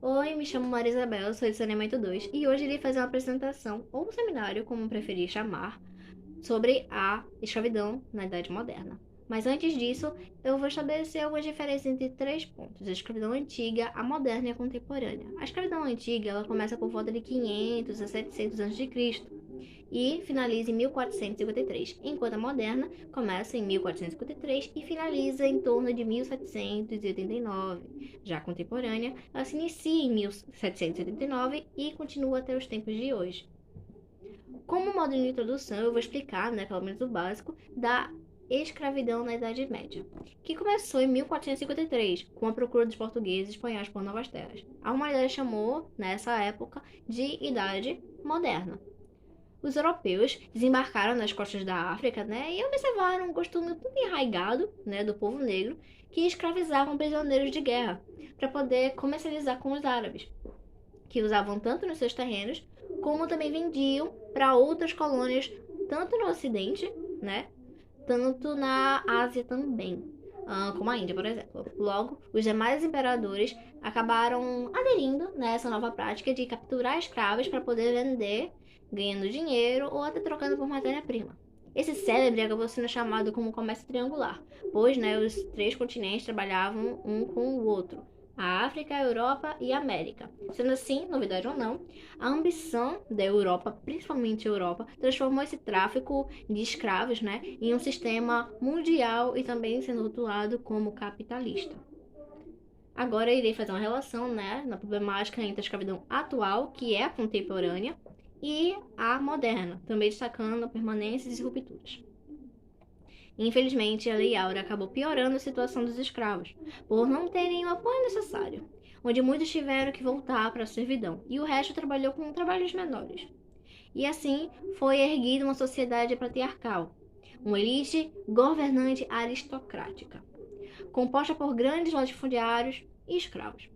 Oi, me chamo Maria Isabel, sou de Saneamento 2 e hoje irei fazer uma apresentação, ou um seminário, como preferir chamar, sobre a escravidão na Idade Moderna. Mas antes disso, eu vou estabelecer algumas diferenças entre três pontos: a escravidão antiga, a moderna e a contemporânea. A escravidão antiga ela começa por volta de 500 a 700 a.C. e finaliza em 1453, enquanto a moderna começa em 1453 e finaliza em torno de 1789. Já a contemporânea, ela se inicia em 1789 e continua até os tempos de hoje. Como modo de introdução, eu vou explicar, pelo menos o básico, da escravidão na Idade Média, que começou em 1453, com a procura dos portugueses e espanhóis por novas terras. A humanidade chamou, nessa época, de Idade Moderna. Os europeus desembarcaram nas costas da África, e observaram um costume muito enraizado, do povo negro, que escravizavam prisioneiros de guerra para poder comercializar com os árabes, que usavam tanto nos seus terrenos, como também vendiam para outras colônias, tanto no Ocidente, tanto na Ásia também, como a Índia, por exemplo. Logo, os demais imperadores acabaram aderindo nessa nova prática de capturar escravos para poder vender, ganhando dinheiro ou até trocando por matéria-prima. Esse célebre acabou sendo chamado como comércio triangular, pois os três continentes trabalhavam um com o outro: a África, a Europa e a América. Sendo assim, novidade ou não, a ambição da Europa, principalmente a Europa, transformou esse tráfico de escravos, em um sistema mundial e também sendo rotulado como capitalista. Agora eu irei fazer uma relação, na problemática entre a escravidão atual, que é a contemporânea, e a moderna, também destacando permanências e rupturas. Infelizmente, a Lei Áurea acabou piorando a situação dos escravos, por não terem o apoio necessário, onde muitos tiveram que voltar para a servidão, e o resto trabalhou com trabalhos menores. E assim foi erguida uma sociedade patriarcal, uma elite governante aristocrática, composta por grandes latifundiários e escravos.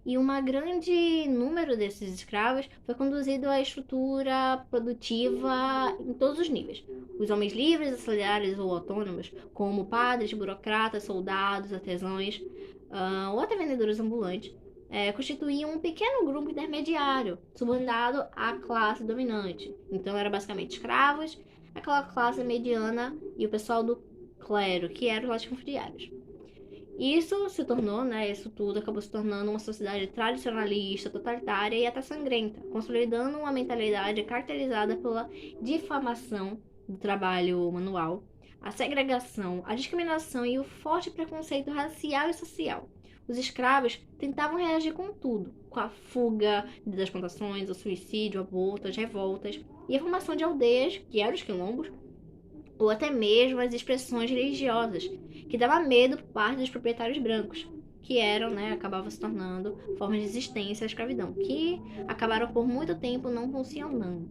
E um grande número desses escravos foi conduzido à estrutura produtiva em todos os níveis. Os homens livres, assalariados ou autônomos, como padres, burocratas, soldados, artesãos ou até vendedores ambulantes, constituíam um pequeno grupo intermediário, subordinado à classe dominante. Então, era basicamente escravos, aquela classe mediana e o pessoal do clero, que eram os latifundiários. Isso se tornou, isso tudo acabou se tornando uma sociedade tradicionalista, totalitária e até sangrenta, consolidando uma mentalidade caracterizada pela difamação do trabalho manual, a segregação, a discriminação e o forte preconceito racial e social. Os escravos tentavam reagir com tudo, com a fuga das plantações, o suicídio, o aborto, as revoltas e a formação de aldeias, que eram os quilombos, ou até mesmo as expressões religiosas, que dava medo por parte dos proprietários brancos, que eram, acabavam se tornando formas de existência à escravidão, que acabaram por muito tempo não funcionando.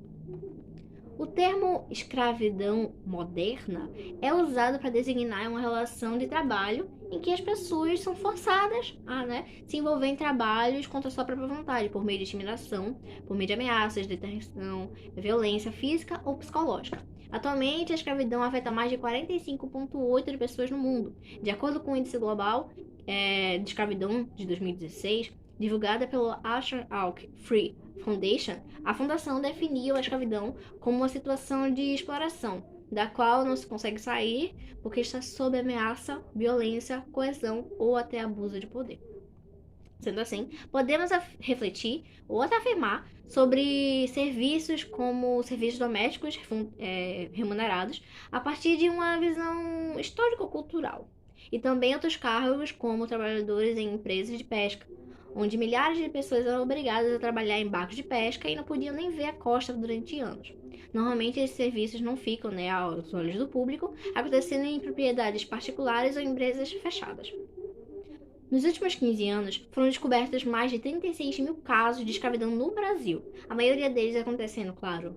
O termo escravidão moderna é usado para designar uma relação de trabalho em que as pessoas são forçadas a se envolver em trabalhos contra a sua própria vontade, por meio de intimidação, por meio de ameaças, detenção, violência física ou psicológica. Atualmente, a escravidão afeta mais de 45,8 de pessoas no mundo. De acordo com o Índice Global de Escravidão de 2016, divulgada pelo Asher Alk Free Foundation, a fundação definiu a escravidão como uma situação de exploração, da qual não se consegue sair porque está sob ameaça, violência, coerção ou até abuso de poder. Sendo assim, podemos refletir ou até afirmar sobre serviços como serviços domésticos remunerados a partir de uma visão histórico-cultural. E também outros cargos como trabalhadores em empresas de pesca, onde milhares de pessoas eram obrigadas a trabalhar em barcos de pesca e não podiam nem ver a costa durante anos. Normalmente esses serviços não ficam aos olhos do público, acontecendo em propriedades particulares ou empresas fechadas. Nos últimos 15 anos, foram descobertos mais de 36 mil casos de escravidão no Brasil, a maioria deles acontecendo, claro,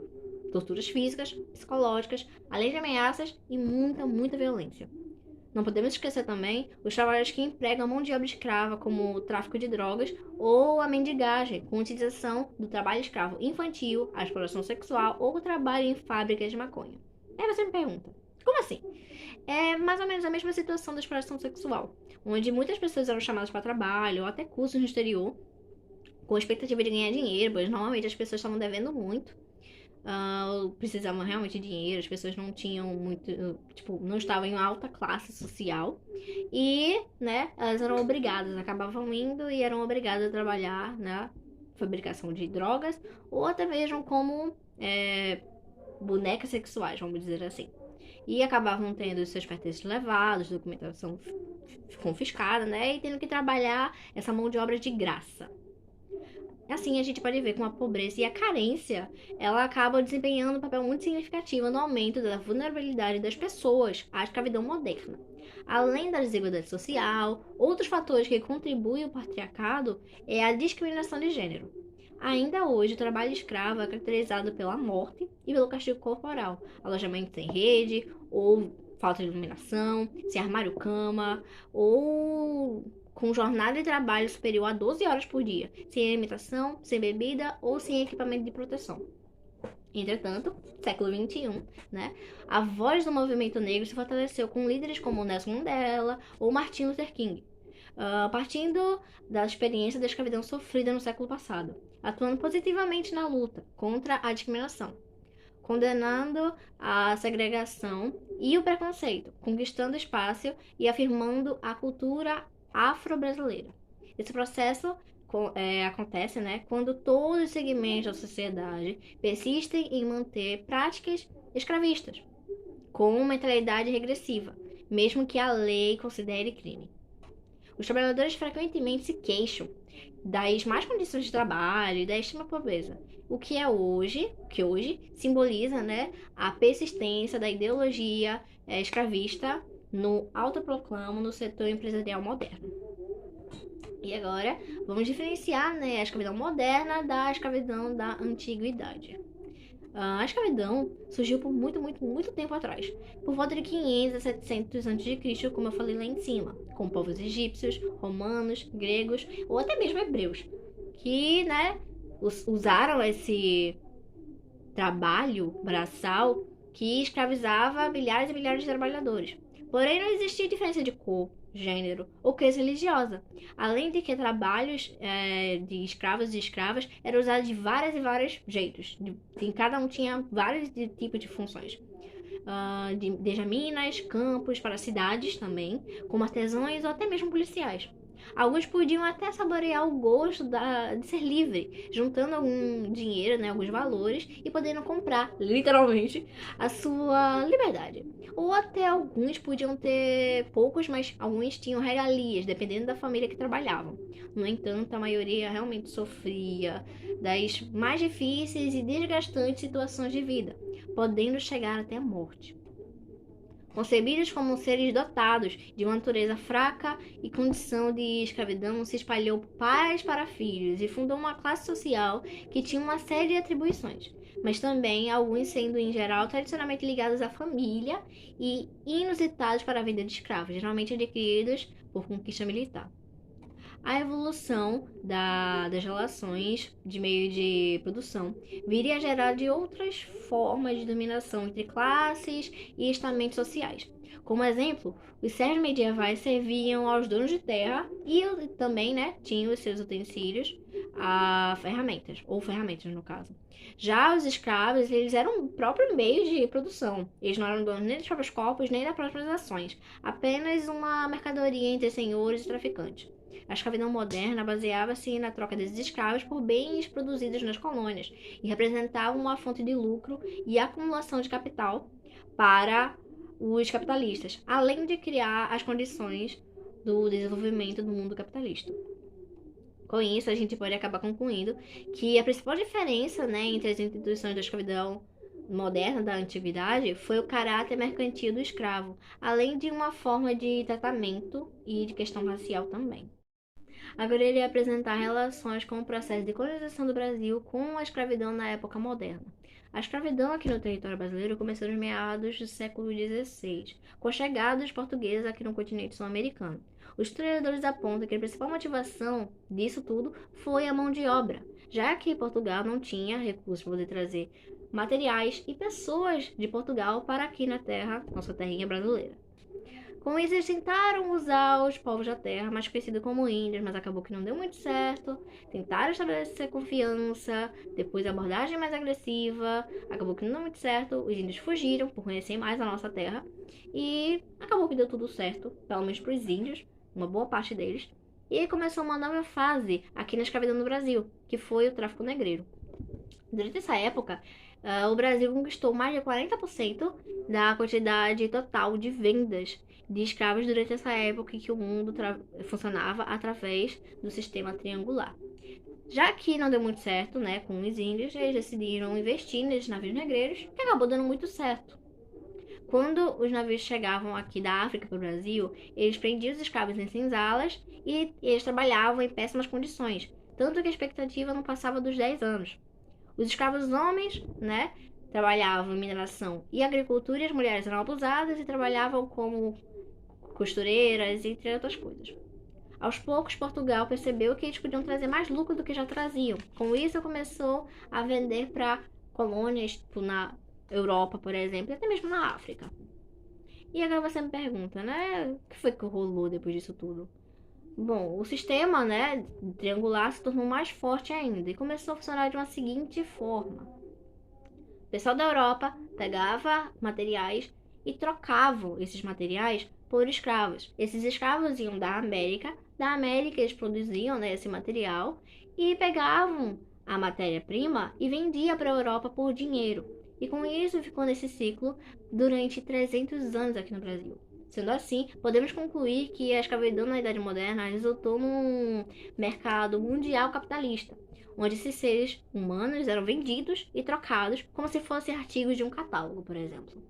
torturas físicas, psicológicas, além de ameaças e muita violência. Não podemos esquecer também os trabalhos que empregam mão de obra escrava, como o tráfico de drogas ou a mendigagem, com a utilização do trabalho escravo infantil, a exploração sexual ou o trabalho em fábricas de maconha. Aí você me pergunta, como assim? É mais ou menos a mesma situação da exploração sexual, onde muitas pessoas eram chamadas para trabalho ou até cursos no exterior, com expectativa de ganhar dinheiro, pois normalmente as pessoas estavam devendo muito. Precisavam realmente de dinheiro, as pessoas não tinham muito, tipo, não estavam em alta classe social. E, né, elas eram obrigadas, acabavam indo e eram obrigadas a trabalhar na fabricação de drogas, ou até mesmo como bonecas sexuais, vamos dizer assim. E acabavam tendo os seus pertences levados, documentação confiscada, né, e tendo que trabalhar essa mão de obra de graça. Assim, a gente pode ver como a pobreza e a carência, ela acaba desempenhando um papel muito significativo no aumento da vulnerabilidade das pessoas à escravidão moderna. Além da desigualdade social, outros fatores que contribuem ao patriarcado é a discriminação de gênero. Ainda hoje, o trabalho escravo é caracterizado pela morte e pelo castigo corporal, alojamento sem rede, ou falta de iluminação, sem armário-cama, ou com jornada de trabalho superior a 12 horas por dia, sem alimentação, sem bebida ou sem equipamento de proteção. Entretanto, século XXI, né, a voz do movimento negro se fortaleceu com líderes como Nelson Mandela ou Martin Luther King, partindo da experiência da escravidão sofrida no século passado, atuando positivamente na luta contra a discriminação, condenando a segregação e o preconceito, conquistando espaço e afirmando a cultura afro-brasileira. Esse processo acontece, né, quando todos os segmentos da sociedade persistem em manter práticas escravistas, com mentalidade regressiva, mesmo que a lei considere crime. Os trabalhadores frequentemente se queixam das más condições de trabalho e da extrema pobreza, o que hoje simboliza, né, a persistência da ideologia escravista no autoproclamo no setor empresarial moderno. E agora, vamos diferenciar, né, a escravidão moderna da escravidão da antiguidade. A escravidão surgiu por muito tempo atrás, por volta de 500 a 700 a.C., como eu falei lá em cima, com povos egípcios, romanos, gregos ou até mesmo hebreus, que, né, usaram esse trabalho braçal que escravizava milhares e milhares de trabalhadores. Porém, não existia diferença de cor, gênero ou crença religiosa. Além de que trabalhos de escravos e escravas eram usados de vários jeitos. Cada um tinha vários tipos de funções. Desde minas, campos, para cidades também, como artesãos ou até mesmo policiais. Alguns podiam até saborear o gosto de ser livre, juntando algum dinheiro, né, alguns valores, e podendo comprar, literalmente, a sua liberdade. Ou até alguns podiam ter poucos, mas alguns tinham regalias, dependendo da família que trabalhavam. No entanto, a maioria realmente sofria das mais difíceis e desgastantes situações de vida, podendo chegar até a morte. Concebidos como seres dotados de uma natureza fraca e condição de escravidão, se espalhou pais para filhos e fundou uma classe social que tinha uma série de atribuições, mas também alguns sendo, em geral, tradicionalmente ligados à família e inusitados para a venda de escravos, geralmente adquiridos por conquista militar. A evolução das relações de meio de produção viria a gerar de outras formas de dominação entre classes e estamentos sociais. Como exemplo, os servos medievais serviam aos donos de terra e também, né, tinham os seus utensílios, ferramentas no caso. Já os escravos, eles eram o próprio meio de produção. Eles não eram donos nem dos próprios corpos, nem das próprias ações. Apenas uma mercadoria entre senhores e traficantes. A escravidão moderna baseava-se na troca desses escravos por bens produzidos nas colônias e representava uma fonte de lucro e acumulação de capital para os capitalistas, além de criar as condições do desenvolvimento do mundo capitalista. Com isso, a gente pode acabar concluindo que a principal diferença, né, entre as instituições da escravidão moderna da antiguidade foi o caráter mercantil do escravo, além de uma forma de tratamento e de questão racial também. Agora ele ia apresentar relações com o processo de colonização do Brasil com a escravidão na época moderna. A escravidão aqui no território brasileiro começou nos meados do século XVI, com a chegada dos portugueses aqui no continente sul-americano. Os historiadores apontam que a principal motivação disso tudo foi a mão de obra, já que Portugal não tinha recursos para poder trazer materiais e pessoas de Portugal para aqui na terra, nossa terrinha brasileira. Com isso, eles tentaram usar os povos da terra, mais conhecidos como índios, mas acabou que não deu muito certo. Tentaram estabelecer confiança, depois a abordagem mais agressiva, acabou que não deu muito certo. Os índios fugiram por conhecer mais a nossa terra e acabou que deu tudo certo, pelo menos para os índios, uma boa parte deles. E aí começou uma nova fase aqui na escravidão no Brasil, que foi o tráfico negreiro. Durante essa época, o Brasil conquistou mais de 40% da quantidade total de vendas de escravos durante essa época em que o mundo funcionava através do sistema triangular. Já que não deu muito certo, né, com os índios, eles decidiram investir nesses navios negreiros, que acabou dando muito certo. Quando os navios chegavam aqui da África para o Brasil, eles prendiam os escravos em senzalas e eles trabalhavam em péssimas condições, tanto que a expectativa não passava dos 10 anos. Os escravos homens, né, trabalhavam em mineração e agricultura e as mulheres eram abusadas e trabalhavam como costureiras, entre outras coisas. Aos poucos, Portugal percebeu que eles podiam trazer mais lucro do que já traziam. Com isso, começou a vender para colônias, tipo na Europa, por exemplo, e até mesmo na África. E agora você me pergunta, né, o que foi que rolou depois disso tudo? Bom, o sistema, né, triangular se tornou mais forte ainda e começou a funcionar de uma seguinte forma. O pessoal da Europa pegava materiais e trocavam esses materiais por escravos. Esses escravos iam da América eles produziam, né, esse material e pegavam a matéria-prima e vendia para a Europa por dinheiro. E com isso ficou nesse ciclo durante 300 anos aqui no Brasil. Sendo assim, podemos concluir que a escravidão na Idade Moderna resultou num mercado mundial capitalista, onde esses seres humanos eram vendidos e trocados como se fossem artigos de um catálogo, por exemplo.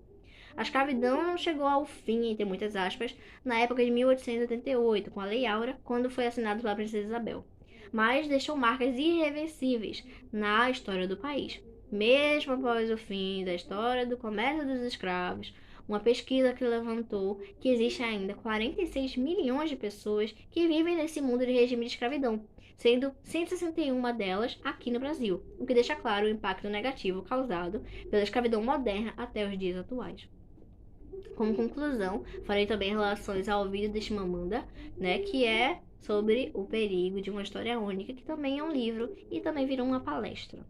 A escravidão não chegou ao fim, entre muitas aspas, na época de 1888, com a Lei Áurea, quando foi assinado pela Princesa Isabel, mas deixou marcas irreversíveis na história do país. Mesmo após o fim da história do comércio dos escravos, uma pesquisa que levantou que existe ainda 46 milhões de pessoas que vivem nesse mundo de regime de escravidão, sendo 161 delas aqui no Brasil, o que deixa claro o impacto negativo causado pela escravidão moderna até os dias atuais. Como conclusão, farei também relações ao vídeo de Chimamanda, né, que é sobre o perigo de uma história única, que também é um livro e também virou uma palestra.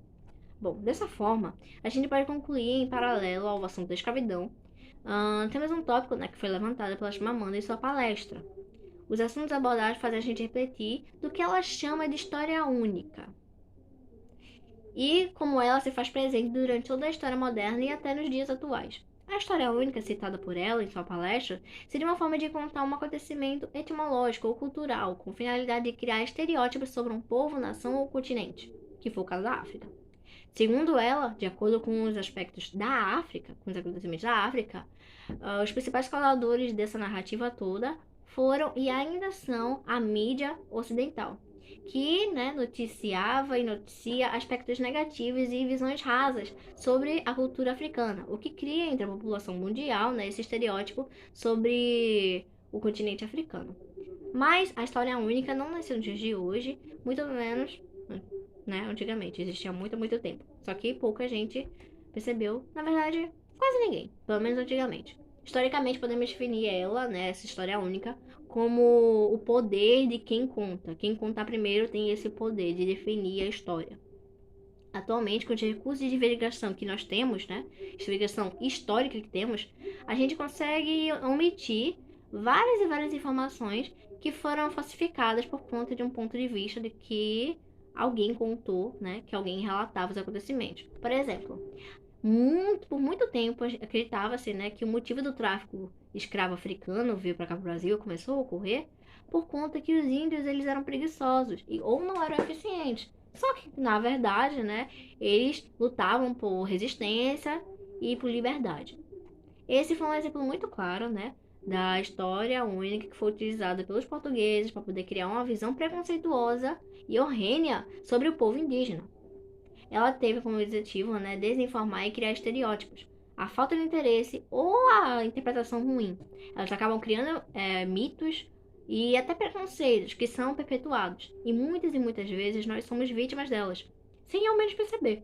Bom, dessa forma, a gente pode concluir em paralelo ao assunto da escravidão. Temos um tópico, né, que foi levantado pela Chimamanda em sua palestra. Os assuntos abordados fazem a gente refletir do que ela chama de história única e como ela se faz presente durante toda a história moderna e até nos dias atuais. A história única citada por ela em sua palestra seria uma forma de contar um acontecimento etimológico ou cultural com finalidade de criar estereótipos sobre um povo, nação ou continente, que foi o caso da África. Segundo ela, de acordo com os aspectos da África, com os acontecimentos da África, os principais causadores dessa narrativa toda foram e ainda são a mídia ocidental, que, né, noticiava e noticia aspectos negativos e visões rasas sobre a cultura africana, o que cria entre a população mundial, né, esse estereótipo sobre o continente africano. Mas a história única não nasceu nos dias de hoje, muito menos, né, antigamente, existia há muito, muito tempo. Só que pouca gente percebeu, na verdade, quase ninguém, pelo menos antigamente. Historicamente, podemos definir ela, né, essa história única, como o poder de quem conta. Quem contar primeiro tem esse poder de definir a história. Atualmente, com os recursos de investigação que nós temos, né, investigação histórica que temos, a gente consegue omitir várias e várias informações que foram falsificadas por conta de um ponto de vista de que alguém contou, né, que alguém relatava os acontecimentos. Por exemplo, por muito tempo acreditava-se, né, que o motivo do tráfico escravo africano veio para cá para o Brasil, começou a ocorrer por conta que os índios eles eram preguiçosos ou não eram eficientes. Só que, na verdade, né, eles lutavam por resistência e por liberdade. Esse foi um exemplo muito claro, né, da história única que foi utilizada pelos portugueses para poder criar uma visão preconceituosa e horrenda sobre o povo indígena. Ela teve como objetivo, né, desinformar e criar estereótipos, a falta de interesse ou a interpretação ruim. Elas acabam criando mitos e até preconceitos que são perpetuados. E muitas vezes nós somos vítimas delas, sem realmente perceber.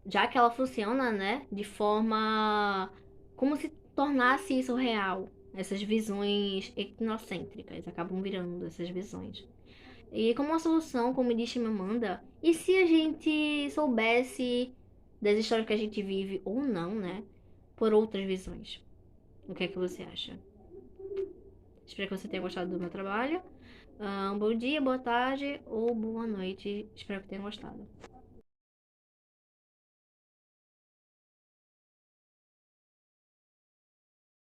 Já que ela funciona, né, de forma como se tornasse isso real. Essas visões etnocêntricas acabam virando essas visões. E como uma solução, como disse Amanda, e se a gente soubesse das histórias que a gente vive ou não, né? Por outras visões. O que é que você acha? Espero que você tenha gostado do meu trabalho. Bom dia, boa tarde ou boa noite. Espero que tenha gostado.